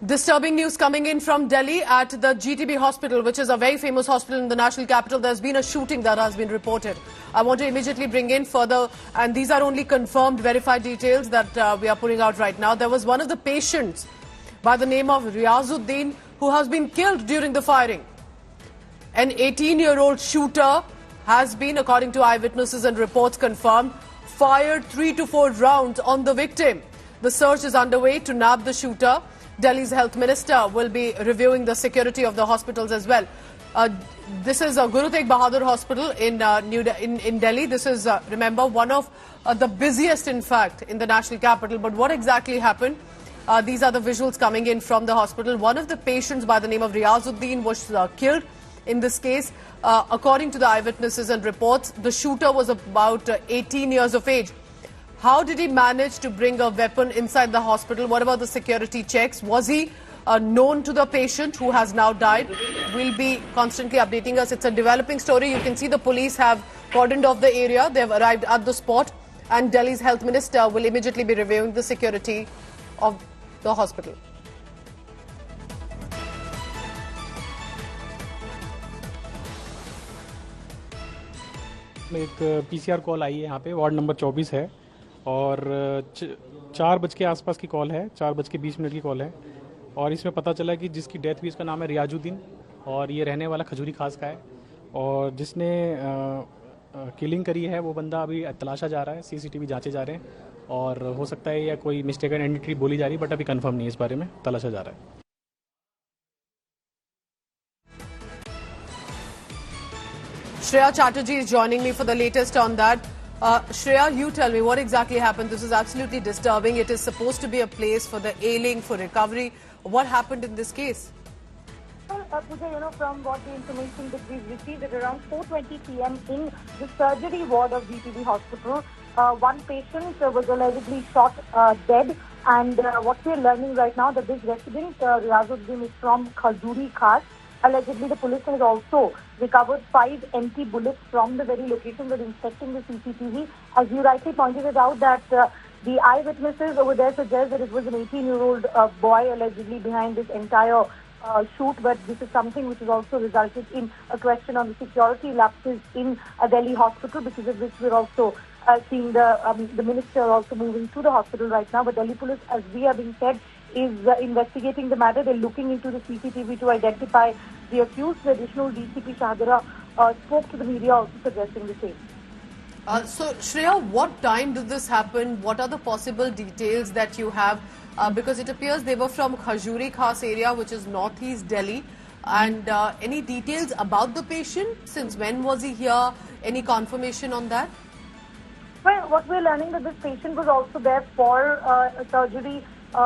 Disturbing news coming in from Delhi at the GTB hospital, which is a very famous hospital in the national capital. There's been a shooting that has been reported. I want to immediately bring in further, and these are only confirmed, verified details that we are putting out right now. There was one of the patients by the name of Riazuddin who has been killed during the firing. An 18-year-old shooter has been, according to eyewitnesses and reports confirmed, fired 3 to 4 rounds on the victim. The search is underway to nab the shooter. Delhi's health minister will be reviewing the security of the hospitals as well. This is Guru Tegh Bahadur Hospital in Delhi. This is, remember, one of the busiest, in fact, in the national capital. But what exactly happened? These are the visuals coming in from the hospital. One of the patients by the name of Riazuddin was killed. In this case, according to the eyewitnesses and reports, the shooter was about 18 years of age. How did he manage to bring a weapon inside the hospital? What about the security checks? Was he known to the patient who has now died? We'll be constantly updating us. It's a developing story. You can see the police have cordoned off the area. They've arrived at the spot, and Delhi's health minister will immediately be reviewing the security of the hospital. एक PCR call आई है यहाँ पे, ward number 24 है और 4 बज के आसपास की कॉल है, 4 बज के 20 मिनट की कॉल है और इसमें पता चला कि जिसकी डेथ हुई उसका नाम है रियाजुद्दीन और ये रहने वाला खजूरी खास का है और जिसने किलिंग करी है वो बंदा अभी तलाशा जा रहा है, सीसीटीवी जांचे जा रहे हैं और हो सकता है या कोई मिस्टेकन एंटिटी बोली जा रही है, बट अभी कंफर्म नहीं है, इस बारे में तलाशा जा रहा है। Shreya Chatterjee is joining me for the latest on that. Shreya, you tell me what exactly happened. This is absolutely disturbing. It is supposed to be a place for the ailing, for recovery. What happened in this case? Well, Pooja, from what the information that we've received at around 4:20 p.m. in the surgery ward of GTB hospital, one patient was allegedly shot dead. And what we're learning right now that this resident, Riazuddin, is from Khajuri Khas. Allegedly, the police has also recovered 5 empty bullets from the very location. We're inspecting the CCTV. As you rightly pointed it out, that the eyewitnesses over there suggest that it was an 18-year-old boy allegedly behind this entire shoot. But this is something which has also resulted in a question on the security lapses in a Delhi hospital, because of which we're also seeing the minister also moving to the hospital right now. But Delhi police, as we are being said, is investigating the matter. They're looking into the CCTV to identify the accused. The additional DCP Shahadra spoke to the media also suggesting the same. So, Shreya, what time did this happen? What are the possible details that you have? Because it appears they were from Khajuri Khas area, which is northeast Delhi. And any details about the patient? Since when was he here? Any confirmation on that? Well, what we're learning that this patient was also there for a surgery.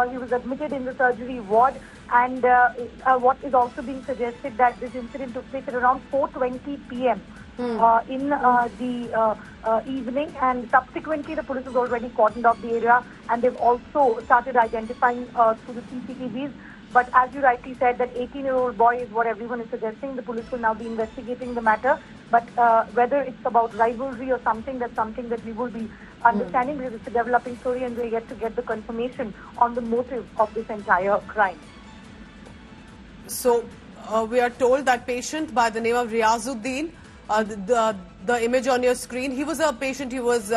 He was admitted in the surgery ward, and what is also being suggested that this incident took place at around 4:20 p.m. In the evening, and subsequently the police has already cordoned off the area, and they've also started identifying through the CCTVs. But as you rightly said, that 18-year-old boy is what everyone is suggesting. The police will now be investigating the matter. But whether it's about rivalry or something, that's something that we will be understanding, because it's a developing story and we're yet to get the confirmation on the motive of this entire crime. So, we are told that patient by the name of Riazuddin, the image on your screen, he was a patient, he was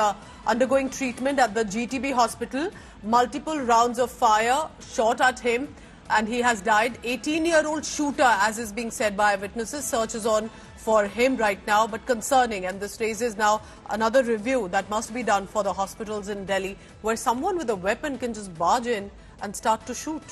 undergoing treatment at the GTB hospital. Multiple rounds of fire shot at him, and he has died. 18-year-old shooter, as is being said by witnesses. Search is on for him right now, but concerning, and this raises now another review that must be done for the hospitals in Delhi, where someone with a weapon can just barge in and start to shoot.